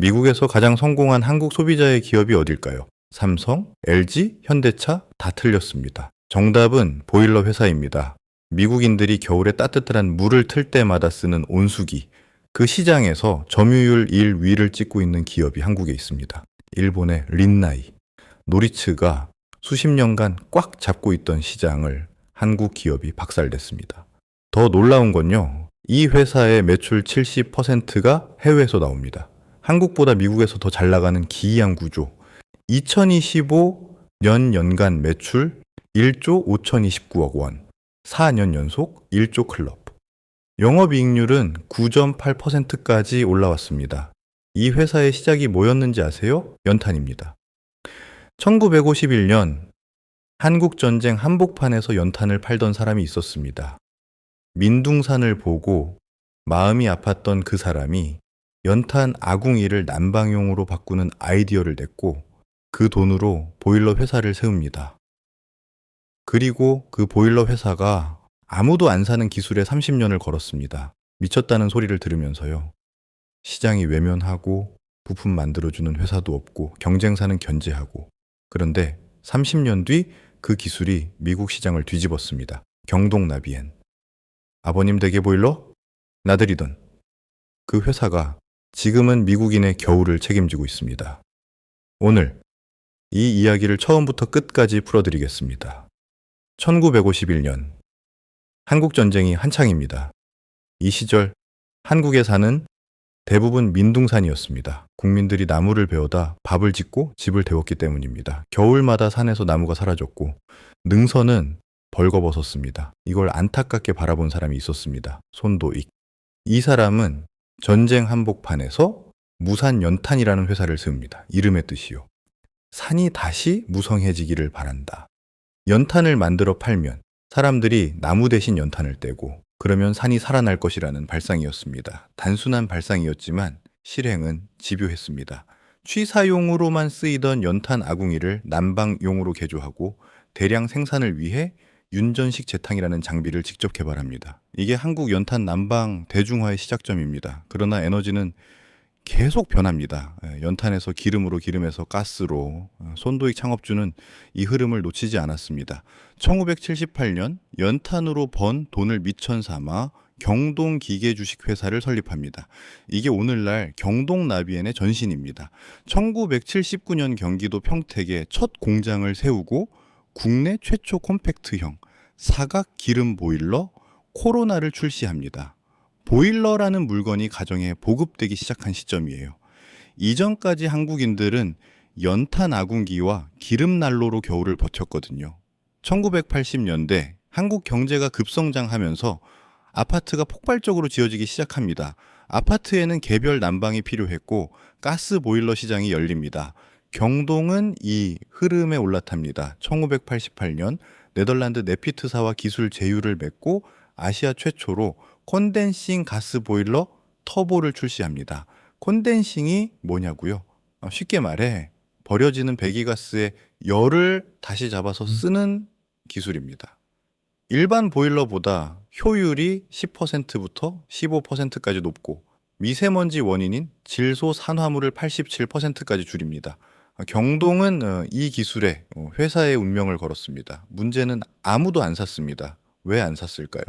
미국에서 가장 성공한 한국 소비자의 기업이 어딜까요? 삼성, LG, 현대차 다 틀렸습니다. 정답은 보일러 회사입니다. 미국인들이 겨울에 따뜻한 물을 틀 때마다 쓰는 온수기. 그 시장에서 점유율 1위를 찍고 있는 기업이 한국에 있습니다. 일본의 린나이. 노리츠가 수십 년간 꽉 잡고 있던 시장을 한국 기업이 박살냈습니다. 더 놀라운 건요, 이 회사의 매출 70%가 해외에서 나옵니다. 한국보다 미국에서 더 잘 나가는 기이한 구조. 2025년 연간 매출 1조 5,029억 원. 4년 연속 1조 클럽. 영업이익률은 9.8%까지 올라왔습니다. 이 회사의 시작이 뭐였는지 아세요? 연탄입니다. 1951년 한국전쟁 한복판에서 연탄을 팔던 사람이 있었습니다. 민둥산을 보고 마음이 아팠던 그 사람이 연탄 아궁이를 난방용으로 바꾸는 아이디어를 냈고 그 돈으로 보일러 회사를 세웁니다. 그리고 그 보일러 회사가 아무도 안 사는 기술에 30년을 걸었습니다. 미쳤다는 소리를 들으면서요. 시장이 외면하고 부품 만들어주는 회사도 없고 경쟁사는 견제하고, 그런데 30년 뒤 그 기술이 미국 시장을 뒤집었습니다. 경동 나비엔. 아버님 댁의 보일러? 나들이던 그 회사가 지금은 미국인의 겨울을 책임지고 있습니다. 오늘 이 이야기를 처음부터 끝까지 풀어드리겠습니다. 1951년 한국전쟁이 한창입니다. 이 시절 한국에 사는 대부분 민둥산이었습니다. 국민들이 나무를 베어다 밥을 짓고 집을 데웠기 때문입니다. 겨울마다 산에서 나무가 사라졌고 능선은 벌거벗었습니다. 이걸 안타깝게 바라본 사람이 있었습니다. 손도익. 이 사람은 전쟁 한복판에서 무산연탄이라는 회사를 세웁니다. 이름의 뜻이요. 산이 다시 무성해지기를 바란다. 연탄을 만들어 팔면 사람들이 나무 대신 연탄을 떼고 그러면 산이 살아날 것이라는 발상이었습니다. 단순한 발상이었지만 실행은 집요했습니다. 취사용으로만 쓰이던 연탄 아궁이를 난방용으로 개조하고 대량 생산을 위해 윤전식 재탕이라는 장비를 직접 개발합니다. 이게 한국 연탄 난방 대중화의 시작점입니다. 그러나 에너지는 계속 변합니다. 연탄에서 기름으로, 기름에서 가스로. 손도익 창업주는 이 흐름을 놓치지 않았습니다. 1978년 연탄으로 번 돈을 미천 삼아 경동기계주식회사를 설립합니다. 이게 오늘날 경동나비엔의 전신입니다. 1979년 경기도 평택에 첫 공장을 세우고 국내 최초 콤팩트형 사각 기름 보일러 코로나를 출시합니다. 보일러라는 물건이 가정에 보급되기 시작한 시점이에요. 이전까지 한국인들은 연탄 아궁기와 기름 난로로 겨울을 버텼거든요. 1980년대 한국 경제가 급성장하면서 아파트가 폭발적으로 지어지기 시작합니다. 아파트에는 개별 난방이 필요했고 가스 보일러 시장이 열립니다. 경동은 이 흐름에 올라탑니다. 1988년 네덜란드 네피트사와 기술 제휴를 맺고 아시아 최초로 콘덴싱 가스 보일러 터보를 출시합니다. 콘덴싱이 뭐냐고요? 쉽게 말해 버려지는 배기가스의 열을 다시 잡아서 쓰는 기술입니다. 일반 보일러보다 효율이 10%부터 15%까지 높고 미세먼지 원인인 질소 산화물을 87%까지 줄입니다. 경동은 이 기술에 회사의 운명을 걸었습니다. 문제는 아무도 안 샀습니다. 왜 안 샀을까요?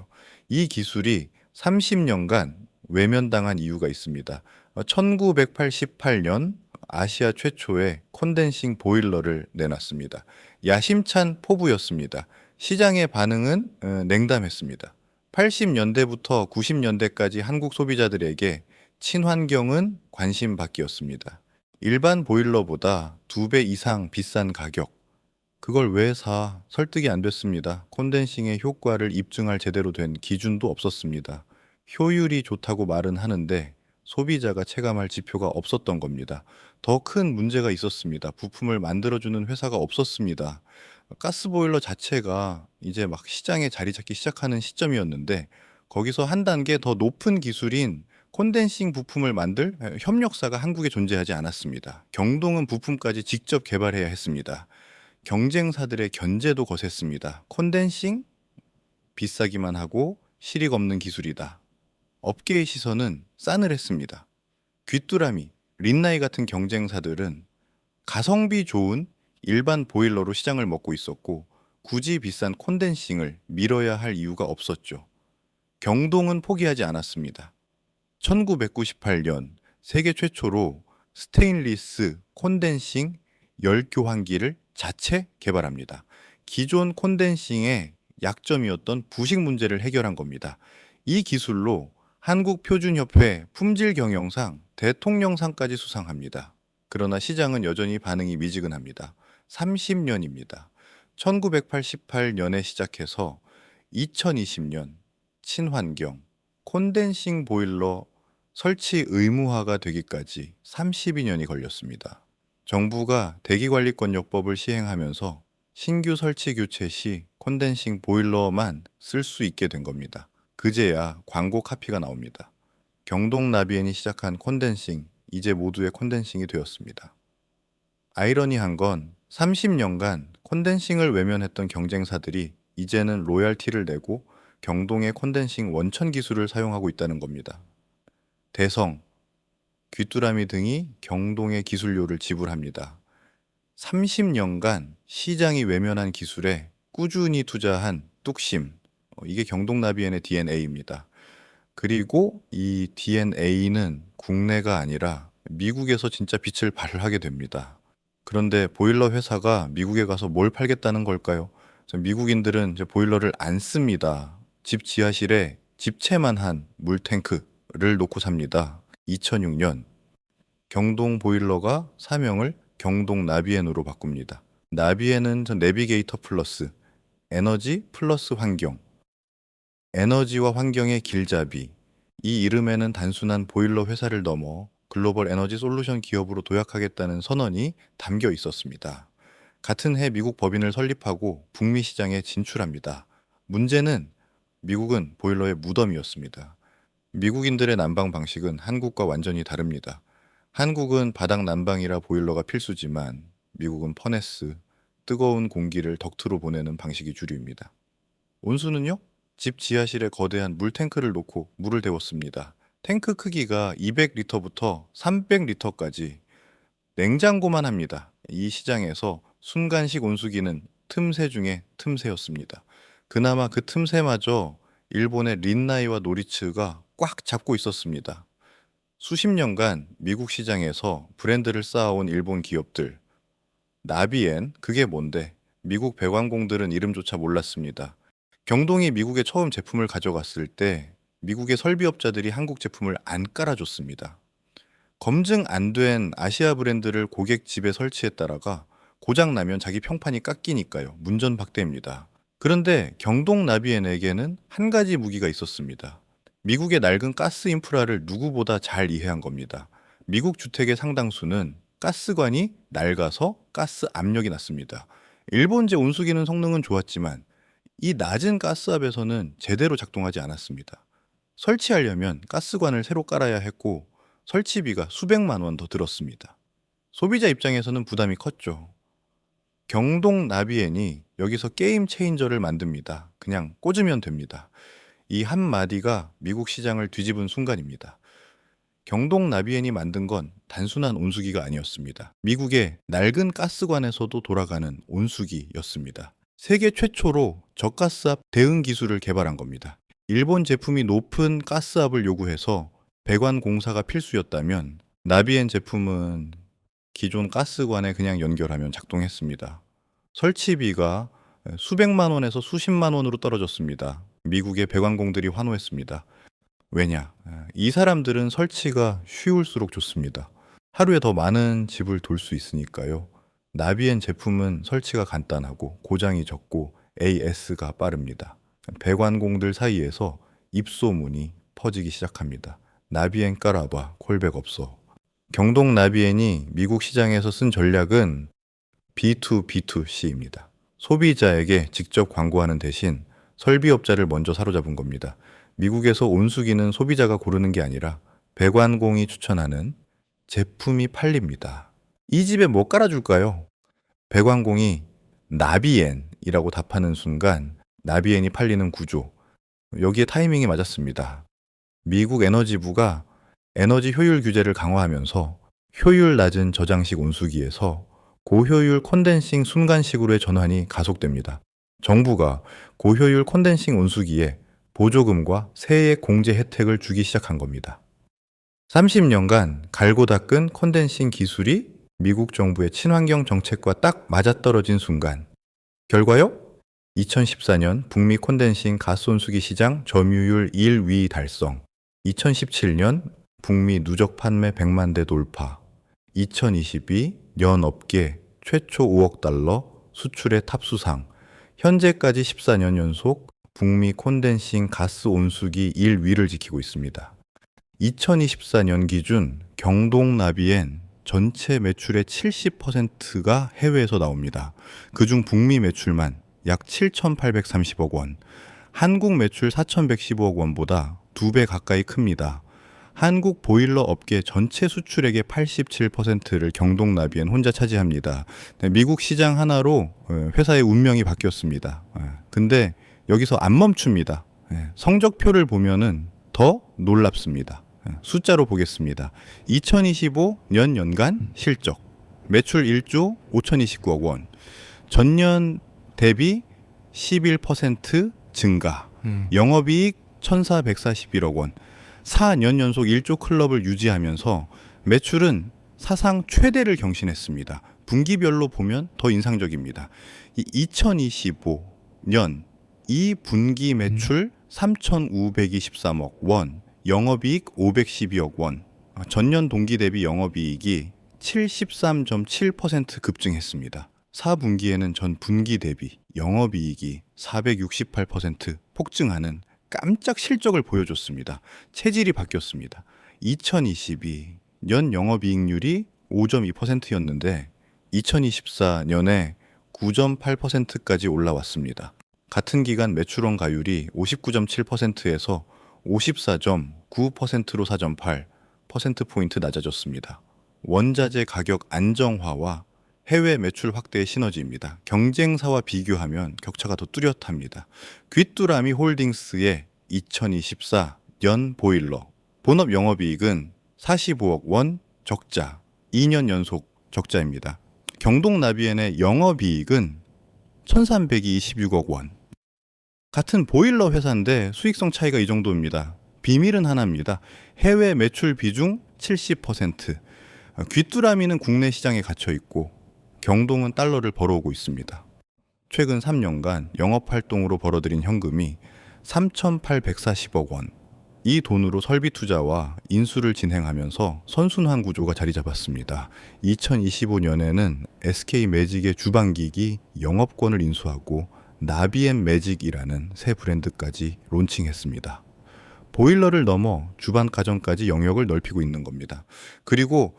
이 기술이 30년간 외면당한 이유가 있습니다. 1988년 아시아 최초의 콘덴싱 보일러를 내놨습니다. 야심찬 포부였습니다. 시장의 반응은 냉담했습니다. 80년대부터 90년대까지 한국 소비자들에게 친환경은 관심 밖이었습니다. 일반 보일러보다 2배 이상 비싼 가격. 그걸 왜 사? 설득이 안 됐습니다. 콘덴싱의 효과를 입증할 제대로 된 기준도 없었습니다. 효율이 좋다고 말은 하는데 소비자가 체감할 지표가 없었던 겁니다. 더 큰 문제가 있었습니다. 부품을 만들어주는 회사가 없었습니다. 가스보일러 자체가 이제 막 시장에 자리 잡기 시작하는 시점이었는데 거기서 한 단계 더 높은 기술인 콘덴싱 부품을 만들 협력사가 한국에 존재하지 않았습니다. 경동은 부품까지 직접 개발해야 했습니다. 경쟁사들의 견제도 거셌습니다. 콘덴싱? 비싸기만 하고 실익 없는 기술이다. 업계의 시선은 싸늘했습니다. 귀뚜라미, 린나이 같은 경쟁사들은 가성비 좋은 일반 보일러로 시장을 먹고 있었고 굳이 비싼 콘덴싱을 밀어야 할 이유가 없었죠. 경동은 포기하지 않았습니다. 1998년 세계 최초로 스테인리스 콘덴싱 열교환기를 자체 개발합니다. 기존 콘덴싱의 약점이었던 부식 문제를 해결한 겁니다. 이 기술로 한국표준협회 품질경영상 대통령상까지 수상합니다. 그러나 시장은 여전히 반응이 미지근합니다. 30년입니다. 1988년에 시작해서 2020년 친환경 콘덴싱 보일러 설치 의무화가 되기까지 32년이 걸렸습니다. 정부가 대기관리권요법을 시행하면서 신규 설치 교체 시 콘덴싱 보일러만 쓸 수 있게 된 겁니다. 그제야 광고 카피가 나옵니다. 경동 나비엔이 시작한 콘덴싱, 이제 모두의 콘덴싱이 되었습니다. 아이러니한 건 30년간 콘덴싱을 외면했던 경쟁사들이 이제는 로열티를 내고 경동의 콘덴싱 원천 기술을 사용하고 있다는 겁니다. 대성, 귀뚜라미 등이 경동의 기술료를 지불합니다. 30년간 시장이 외면한 기술에 꾸준히 투자한 뚝심, 이게 경동나비엔의 DNA입니다. 그리고 이 DNA는 국내가 아니라 미국에서 진짜 빛을 발하게 됩니다. 그런데 보일러 회사가 미국에 가서 뭘 팔겠다는 걸까요? 미국인들은 이제 보일러를 안 씁니다. 집 지하실에 집채만 한 물탱크를 놓고 삽니다. 2006년 경동 보일러가 사명을 경동 나비엔으로 바꿉니다. 나비엔은 내비게이터 플러스, 에너지 플러스 환경, 에너지와 환경의 길잡이. 이 이름에는 단순한 보일러 회사를 넘어 글로벌 에너지 솔루션 기업으로 도약하겠다는 선언이 담겨 있었습니다. 같은 해 미국 법인을 설립하고 북미 시장에 진출합니다. 문제는 미국은 보일러의 무덤이었습니다. 미국인들의 난방 방식은 한국과 완전히 다릅니다. 한국은 바닥 난방이라 보일러가 필수지만 미국은 퍼네스, 뜨거운 공기를 덕트로 보내는 방식이 주류입니다. 온수는요? 집 지하실에 거대한 물탱크를 놓고 물을 데웠습니다. 탱크 크기가 200리터부터 300리터까지 냉장고만 합니다. 이 시장에서 순간식 온수기는 틈새 중에 틈새였습니다. 그나마 그 틈새마저 일본의 린나이와 노리츠가 꽉 잡고 있었습니다. 수십 년간 미국 시장에서 브랜드를 쌓아온 일본 기업들, 나비엔, 그게 뭔데? 미국 배관공들은 이름조차 몰랐습니다. 경동이 미국에 처음 제품을 가져갔을 때 미국의 설비업자들이 한국 제품을 안 깔아줬습니다. 검증 안 된 아시아 브랜드를 고객 집에 설치했다라가 고장 나면 자기 평판이 깎이니까요. 문전박대입니다. 그런데 경동 나비엔에게는 한 가지 무기가 있었습니다. 미국의 낡은 가스 인프라를 누구보다 잘 이해한 겁니다. 미국 주택의 상당수는 가스관이 낡아서 가스 압력이 났습니다. 일본제 온수기는 성능은 좋았지만 이 낮은 가스압에서는 제대로 작동하지 않았습니다. 설치하려면 가스관을 새로 깔아야 했고 설치비가 수백만 원 더 들었습니다. 소비자 입장에서는 부담이 컸죠. 경동 나비엔이 여기서 게임 체인저를 만듭니다. 그냥 꽂으면 됩니다. 이 한마디가 미국 시장을 뒤집은 순간입니다. 경동 나비엔이 만든 건 단순한 온수기가 아니었습니다. 미국의 낡은 가스관에서도 돌아가는 온수기였습니다. 세계 최초로 저가스압 대응 기술을 개발한 겁니다. 일본 제품이 높은 가스압을 요구해서 배관 공사가 필수였다면 나비엔 제품은 기존 가스관에 그냥 연결하면 작동했습니다. 설치비가 수백만 원에서 수십만 원으로 떨어졌습니다. 미국의 배관공들이 환호했습니다. 왜냐? 이 사람들은 설치가 쉬울수록 좋습니다. 하루에 더 많은 집을 돌 수 있으니까요. 나비엔 제품은 설치가 간단하고 고장이 적고 AS가 빠릅니다. 배관공들 사이에서 입소문이 퍼지기 시작합니다. 나비엔 깔아봐, 콜백 없어. 경동 나비엔이 미국 시장에서 쓴 전략은 B2B2C입니다. 소비자에게 직접 광고하는 대신 설비업자를 먼저 사로잡은 겁니다. 미국에서 온수기는 소비자가 고르는 게 아니라 배관공이 추천하는 제품이 팔립니다. 이 집에 뭐 깔아줄까요? 배관공이 나비엔이라고 답하는 순간 나비엔이 팔리는 구조. 여기에 타이밍이 맞았습니다. 미국 에너지부가 에너지 효율 규제를 강화하면서 효율 낮은 저장식 온수기에서 고효율 콘덴싱 순간식으로의 전환이 가속됩니다. 정부가 고효율 콘덴싱 온수기에 보조금과 세액 공제 혜택을 주기 시작한 겁니다. 30년간 갈고 닦은 콘덴싱 기술이 미국 정부의 친환경 정책과 딱 맞아떨어진 순간, 결과요? 2014년 북미 콘덴싱 가스 온수기 시장 점유율 1위 달성, 2017년 북미 누적 판매 100만 대 돌파, 2022 연업계 최초 5억 달러 수출의 탑수상, 현재까지 14년 연속 북미 콘덴싱 가스 온수기 1위를 지키고 있습니다. 2024년 기준 경동나비엔 전체 매출의 70%가 해외에서 나옵니다. 그중 북미 매출만 약 7,830억 원, 한국 매출 4,115억 원보다 2배 가까이 큽니다. 한국 보일러 업계 전체 수출액의 87%를 경동나비엔 혼자 차지합니다. 미국 시장 하나로 회사의 운명이 바뀌었습니다. 근데 여기서 안 멈춥니다. 성적표를 보면은 더 놀랍습니다. 숫자로 보겠습니다. 2025년 연간 실적 매출 1조 5,029억 원, 전년 대비 11% 증가, 영업이익 1,441억 원, 4년 연속 1조 클럽을 유지하면서 매출은 사상 최대를 경신했습니다. 분기별로 보면 더 인상적입니다. 2025년 이 분기 매출 3,523억 원, 영업이익 512억 원, 전년 동기 대비 영업이익이 73.7% 급증했습니다. 4분기에는 전 분기 대비 영업이익이 468% 폭증하는 깜짝 실적을 보여줬습니다. 체질이 바뀌었습니다. 2022년 영업이익률이 5.2%였는데 2024년에 9.8%까지 올라왔습니다. 같은 기간 매출원 가율이 59.7%에서 54.9%로 4.8%포인트 낮아졌습니다. 원자재 가격 안정화와 해외 매출 확대의 시너지입니다. 경쟁사와 비교하면 격차가 더 뚜렷합니다. 귀뚜라미 홀딩스의 2024년 보일러 본업 영업이익은 45억 원 적자, 2년 연속 적자입니다. 경동나비엔의 영업이익은 1,326억 원. 같은 보일러 회사인데 수익성 차이가 이 정도입니다. 비밀은 하나입니다. 해외 매출 비중 70%. 귀뚜라미는 국내 시장에 갇혀 있고 경동은 달러를 벌어오고 있습니다. 최근 3년간 영업활동으로 벌어들인 현금이 3,840억 원. 이 돈으로 설비 투자와 인수를 진행하면서 선순환 구조가 자리 잡았습니다. 2025년에는 SK 매직의 주방기기 영업권을 인수하고 나비앤 매직이라는 새 브랜드까지 론칭했습니다. 보일러를 넘어 주방 가전까지 영역을 넓히고 있는 겁니다. 그리고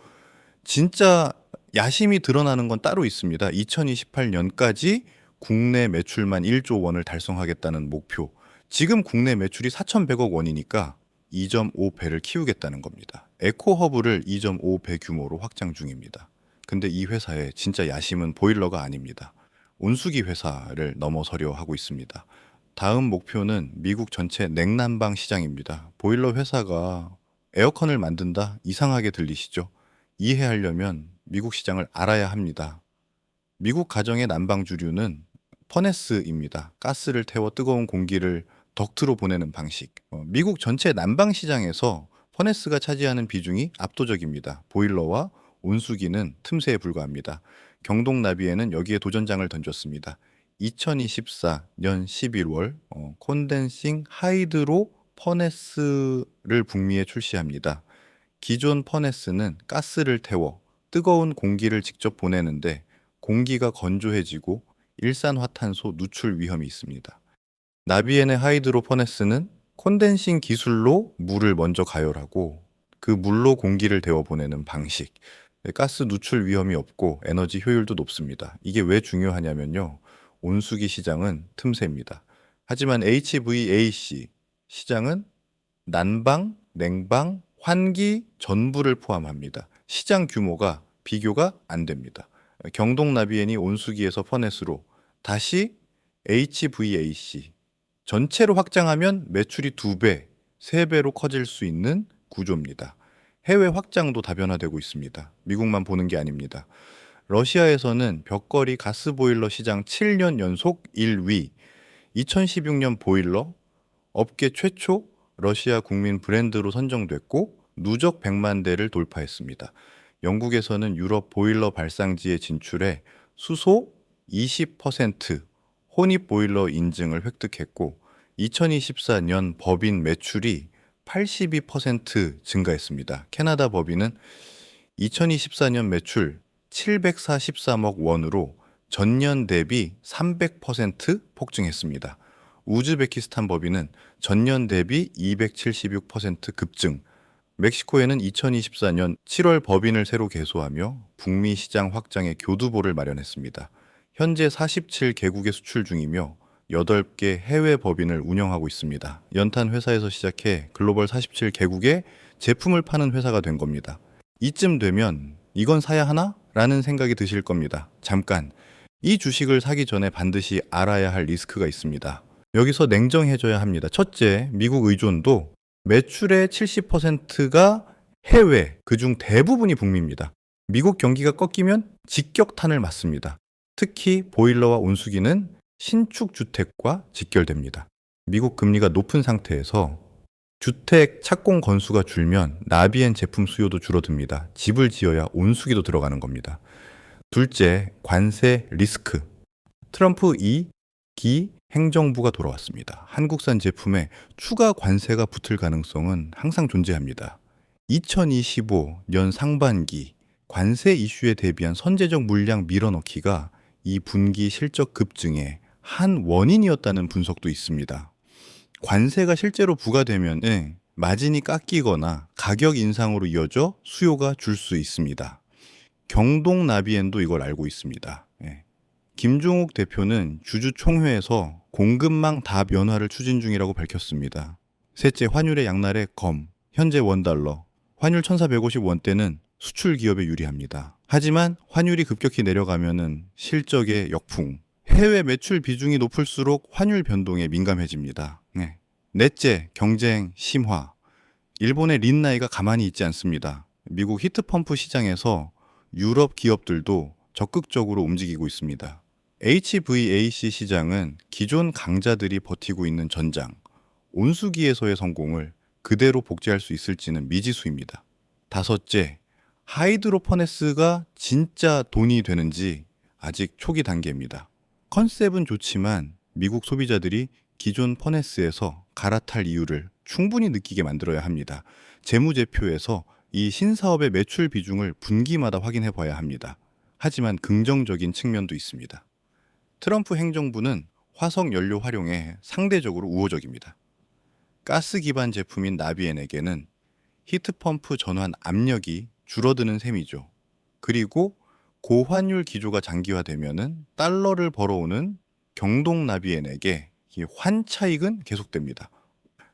진짜 야심이 드러나는 건 따로 있습니다. 2028년까지 국내 매출만 1조 원을 달성하겠다는 목표. 지금 국내 매출이 4,100억 원이니까 2.5배를 키우겠다는 겁니다. 에코허브를 2.5배 규모로 확장 중입니다. 근데 이 회사의 진짜 야심은 보일러가 아닙니다. 온수기 회사를 넘어서려 하고 있습니다. 다음 목표는 미국 전체 냉난방 시장입니다. 보일러 회사가 에어컨을 만든다? 이상하게 들리시죠? 이해하려면 미국 시장을 알아야 합니다. 미국 가정의 난방 주류는 퍼네스입니다. 가스를 태워 뜨거운 공기를 덕트로 보내는 방식. 미국 전체 난방 시장에서 퍼네스가 차지하는 비중이 압도적입니다. 보일러와 온수기는 틈새에 불과합니다. 경동나비에는 여기에 도전장을 던졌습니다. 2024년 11월 콘덴싱 하이드로 퍼네스를 북미에 출시합니다. 기존 퍼네스는 가스를 태워 뜨거운 공기를 직접 보내는데 공기가 건조해지고 일산화탄소 누출 위험이 있습니다. 나비엔의 하이드로 퍼네스는 콘덴싱 기술로 물을 먼저 가열하고 그 물로 공기를 데워 보내는 방식. 가스 누출 위험이 없고 에너지 효율도 높습니다. 이게 왜 중요하냐면요. 온수기 시장은 틈새입니다. 하지만 HVAC 시장은 난방, 냉방, 환기 전부를 포함합니다. 시장 규모가 비교가 안 됩니다. 경동나비엔이 온수기에서 퍼넷으로 다시 HVAC 전체로 확장하면 매출이 2배, 3배로 커질 수 있는 구조입니다. 해외 확장도 다변화되고 있습니다. 미국만 보는 게 아닙니다. 러시아에서는 벽걸이 가스보일러 시장 7년 연속 1위, 2016년 보일러 업계 최초 러시아 국민 브랜드로 선정됐고 누적 100만 대를 돌파했습니다. 영국에서는 유럽 보일러 발상지에 진출해 수소 20% 혼입 보일러 인증을 획득했고 2024년 법인 매출이 82% 증가했습니다. 캐나다 법인은 2024년 매출 743억 원으로 전년 대비 300% 폭증했습니다. 우즈베키스탄 법인은 전년 대비 276% 급증, 멕시코에는 2024년 7월 법인을 새로 개소하며 북미 시장 확장에 교두보를 마련했습니다. 현재 47개국에 수출 중이며 8개 해외 법인을 운영하고 있습니다. 연탄 회사에서 시작해 글로벌 47개국에 제품을 파는 회사가 된 겁니다. 이쯤 되면 이건 사야 하나? 라는 생각이 드실 겁니다. 잠깐, 이 주식을 사기 전에 반드시 알아야 할 리스크가 있습니다. 여기서 냉정해져야 합니다. 첫째, 미국 의존도 매출의 70%가 해외, 그중 대부분이 북미입니다. 미국 경기가 꺾이면 직격탄을 맞습니다. 특히 보일러와 온수기는 신축 주택과 직결됩니다. 미국 금리가 높은 상태에서 주택 착공 건수가 줄면 나비엔 제품 수요도 줄어듭니다. 집을 지어야 온수기도 들어가는 겁니다. 둘째, 관세 리스크. 트럼프 2기 행정부가 돌아왔습니다. 한국산 제품에 추가 관세가 붙을 가능성은 항상 존재합니다. 2025년 상반기 관세 이슈에 대비한 선제적 물량 밀어넣기가 이 분기 실적 급증의 한 원인이었다는 분석도 있습니다. 관세가 실제로 부과되면 마진이 깎이거나 가격 인상으로 이어져 수요가 줄 수 있습니다. 경동 나비엔도 이걸 알고 있습니다. 김종욱 대표는 주주총회에서 공급망 다변화를 추진 중이라고 밝혔습니다. 셋째, 환율의 양날의 검, 현재 원달러, 환율 1450원대는 수출 기업에 유리합니다. 하지만 환율이 급격히 내려가면은 실적의 역풍, 해외 매출 비중이 높을수록 환율 변동에 민감해집니다. 넷째, 경쟁 심화. 일본의 린나이가 가만히 있지 않습니다. 미국 히트펌프 시장에서 유럽 기업들도 적극적으로 움직이고 있습니다. HVAC 시장은 기존 강자들이 버티고 있는 전장, 온수기에서의 성공을 그대로 복제할 수 있을지는 미지수입니다. 다섯째, 하이드로퍼네스가 진짜 돈이 되는지 아직 초기 단계입니다. 컨셉은 좋지만 미국 소비자들이 기존 퍼네스에서 갈아탈 이유를 충분히 느끼게 만들어야 합니다. 재무제표에서 이 신사업의 매출 비중을 분기마다 확인해 봐야 합니다. 하지만 긍정적인 측면도 있습니다. 트럼프 행정부는 화석 연료 활용에 상대적으로 우호적입니다. 가스 기반 제품인 나비엔에게는 히트펌프 전환 압력이 줄어드는 셈이죠. 그리고 고환율 기조가 장기화되면은 달러를 벌어오는 경동 나비엔에게 이 환차익은 계속됩니다.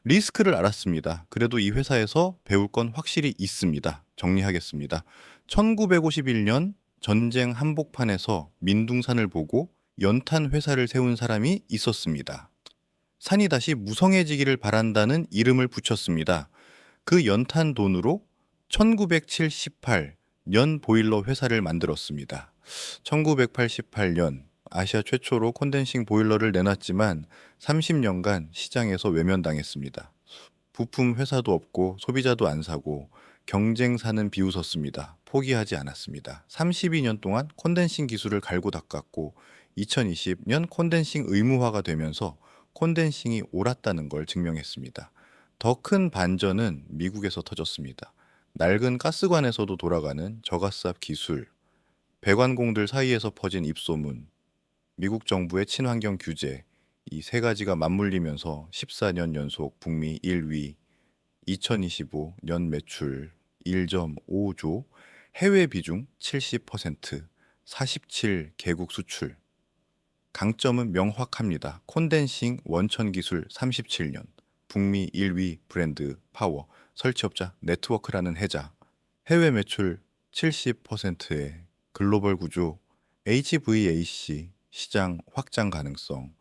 리스크를 알았습니다. 그래도 이 회사에서 배울 건 확실히 있습니다. 정리하겠습니다. 1951년 전쟁 한복판에서 민둥산을 보고 연탄 회사를 세운 사람이 있었습니다. 산이 다시 무성해지기를 바란다는 이름을 붙였습니다. 그 연탄 돈으로 1978년 보일러 회사를 만들었습니다. 1988년 아시아 최초로 콘덴싱 보일러를 내놨지만 30년간 시장에서 외면당했습니다. 부품 회사도 없고 소비자도 안 사고 경쟁사는 비웃었습니다. 포기하지 않았습니다. 32년 동안 콘덴싱 기술을 갈고 닦았고 2020년 콘덴싱 의무화가 되면서 콘덴싱이 옳았다는 걸 증명했습니다. 더 큰 반전은 미국에서 터졌습니다. 낡은 가스관에서도 돌아가는 저가스압 기술, 배관공들 사이에서 퍼진 입소문, 미국 정부의 친환경 규제, 이 세 가지가 맞물리면서 14년 연속 북미 1위, 2025년 매출 1.5조, 해외 비중 70%, 47개국 수출. 강점은 명확합니다. 콘덴싱 원천 기술 37년, 북미 1위 브랜드 파워, 설치업자 네트워크라는 해자, 해외 매출 70%의 글로벌 구조, HVAC 시장 확장 가능성,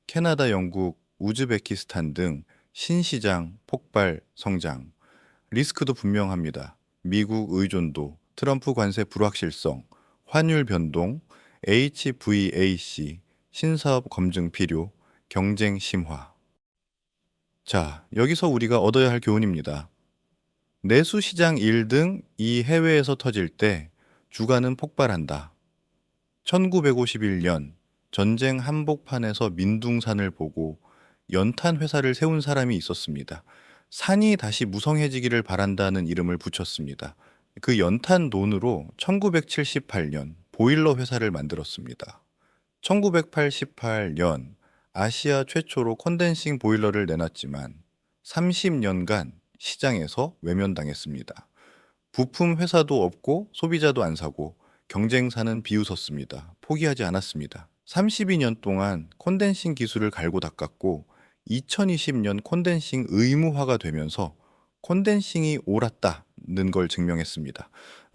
캐나다, 영국, 우즈베키스탄 등 신시장 폭발 성장, 리스크도 분명합니다. 미국 의존도, 트럼프 관세 불확실성, 환율 변동, HVAC, 신사업 검증 필요, 경쟁 심화. 자, 여기서 우리가 얻어야 할 교훈입니다. 내수 시장 1등 이 해외에서 터질 때 주가는 폭발한다. 1951년 전쟁 한복판에서 민둥산을 보고 연탄 회사를 세운 사람이 있었습니다. 산이 다시 무성해지기를 바란다는 이름을 붙였습니다. 그 연탄 돈으로 1978년 보일러 회사를 만들었습니다. 1988년 아시아 최초로 콘덴싱 보일러를 내놨지만 30년간 시장에서 외면당했습니다. 부품 회사도 없고 소비자도 안 사고 경쟁사는 비웃었습니다. 포기하지 않았습니다. 32년 동안 콘덴싱 기술을 갈고 닦았고 2020년 콘덴싱 의무화가 되면서 콘덴싱이 옳았다는 걸 증명했습니다.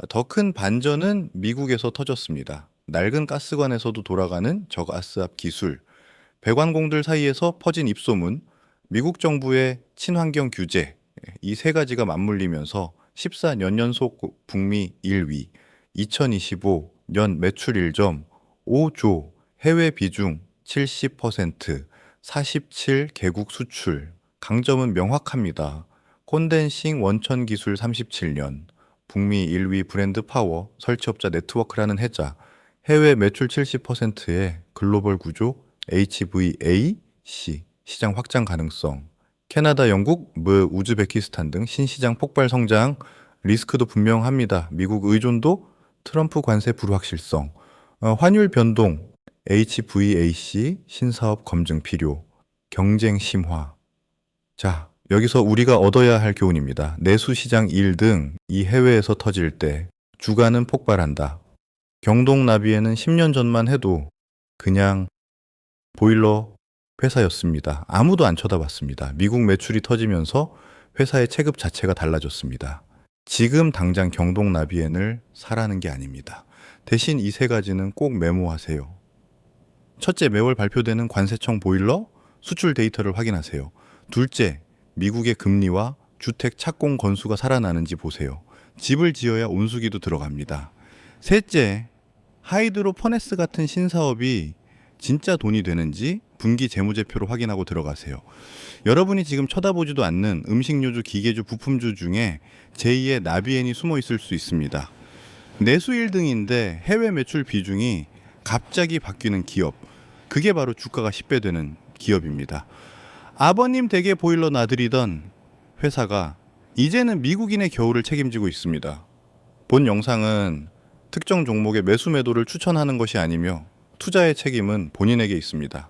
더 큰 반전은 미국에서 터졌습니다. 낡은 가스관에서도 돌아가는 저가스압 기술, 배관공들 사이에서 퍼진 입소문, 미국 정부의 친환경 규제, 이 세 가지가 맞물리면서 14년 연속 북미 1위, 2025년 매출 1점 5조, 해외 비중 70%, 47개국 수출. 강점은 명확합니다. 콘덴싱 원천 기술 37년, 북미 1위 브랜드 파워, 설치업자 네트워크라는 해자, 해외 매출 70%의 글로벌 구조, HVAC, 시장 확장 가능성, 캐나다, 영국, 우즈베키스탄 등 신시장 폭발 성장, 리스크도 분명합니다. 미국 의존도, 트럼프 관세 불확실성, 환율 변동, HVAC, 신사업 검증 필요, 경쟁 심화. 자, 여기서 우리가 얻어야 할 교훈입니다. 내수시장 1등 이 해외에서 터질 때 주가는 폭발한다. 경동나비에는 10년 전만 해도 그냥 보일러 회사였습니다. 아무도 안 쳐다봤습니다. 미국 매출이 터지면서 회사의 체급 자체가 달라졌습니다. 지금 당장 경동나비엔을 사라는 게 아닙니다. 대신 이 세 가지는 꼭 메모하세요. 첫째, 매월 발표되는 관세청 보일러 수출 데이터를 확인하세요. 둘째, 미국의 금리와 주택 착공 건수가 살아나는지 보세요. 집을 지어야 온수기도 들어갑니다. 셋째, 하이드로 퍼네스 같은 신사업이 진짜 돈이 되는지 분기 재무제표로 확인하고 들어가세요. 여러분이 지금 쳐다보지도 않는 음식료주, 기계주, 부품주 중에 제2의 나비엔이 숨어 있을 수 있습니다. 내수 1등인데 해외 매출 비중이 갑자기 바뀌는 기업, 그게 바로 주가가 10배 되는 기업입니다. 아버님 댁에 보일러 놔드리던 회사가 이제는 미국인의 겨울을 책임지고 있습니다. 본 영상은 특정 종목의 매수 매도를 추천하는 것이 아니며 투자의 책임은 본인에게 있습니다.